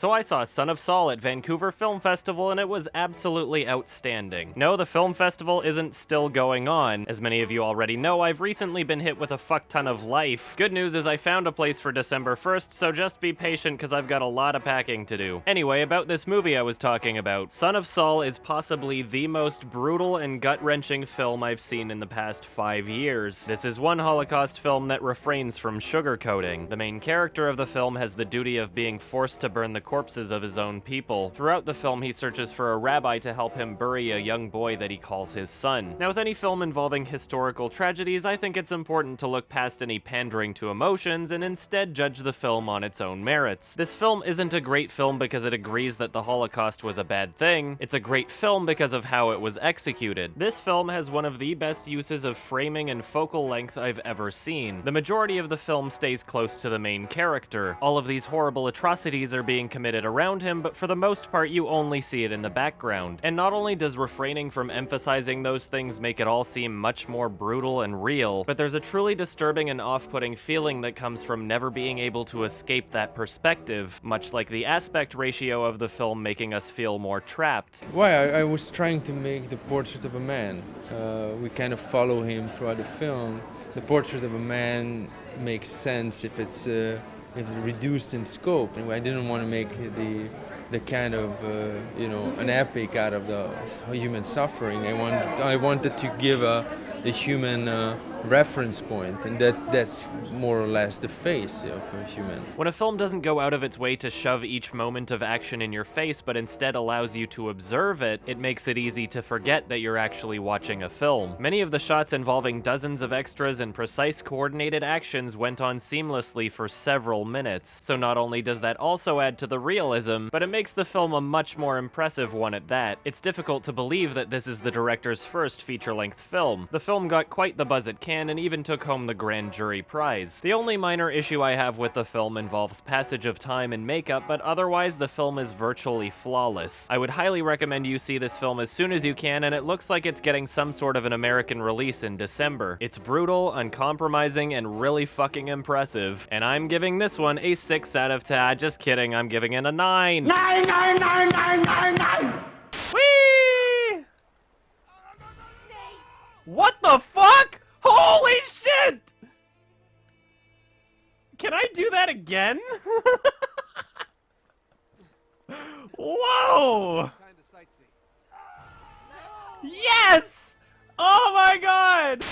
So I saw Son of Saul at Vancouver Film Festival and it was absolutely outstanding. No, the film festival isn't still going on. As many of you already know, I've recently been hit with a fuck ton of life. Good news is I found a place for December 1st, so just be patient because I've got a lot of packing to do. Anyway, about this movie I was talking about. Son of Saul is possibly the most brutal and gut-wrenching film I've seen in the past 5 years. This is one Holocaust film that refrains from sugarcoating. The main character of the film has the duty of being forced to burn the corpses of his own people. Throughout the film, he searches for a rabbi to help him bury a young boy that he calls his son. Now, with any film involving historical tragedies, I think it's important to look past any pandering to emotions and instead judge the film on its own merits. This film isn't a great film because it agrees that the Holocaust was a bad thing. It's a great film because of how it was executed. This film has one of the best uses of framing and focal length I've ever seen. The majority of the film stays close to the main character. All of these horrible atrocities are being committed around him, but for the most part you only see it in the background. And not only does refraining from emphasizing those things make it all seem much more brutal and real, but there's a truly disturbing and off-putting feeling that comes from never being able to escape that perspective, much like the aspect ratio of the film making us feel more trapped. Why? I was trying to make the portrait of a man. We kind of follow him throughout the film. The portrait of a man makes sense if it's reduced in scope. And I didn't want to make the kind of an epic out of the human suffering. I wanted to give a human reference point, and that's more or less the face of a human. When a film doesn't go out of its way to shove each moment of action in your face, but instead allows you to observe it, it makes it easy to forget that you're actually watching a film. Many of the shots involving dozens of extras and precise coordinated actions went on seamlessly for several minutes. So not only does that also add to the realism, but it makes the film a much more impressive one at that. It's difficult to believe that this is the director's first feature-length film. The film got quite the buzz at Cannes and even took home the Grand Jury Prize. The only minor issue I have with the film involves passage of time and makeup, but otherwise the film is virtually flawless. I would highly recommend you see this film as soon as you can, and it looks like it's getting some sort of an American release in December. It's brutal, uncompromising, and really fucking impressive. And I'm giving this one a 6 out of 10. Just kidding, I'm giving it a 9. 9, 9, 9, 9, 9, 9! Whee! What the fuck? Holy shit! Can I do that again? Whoa! Yes! Oh my god!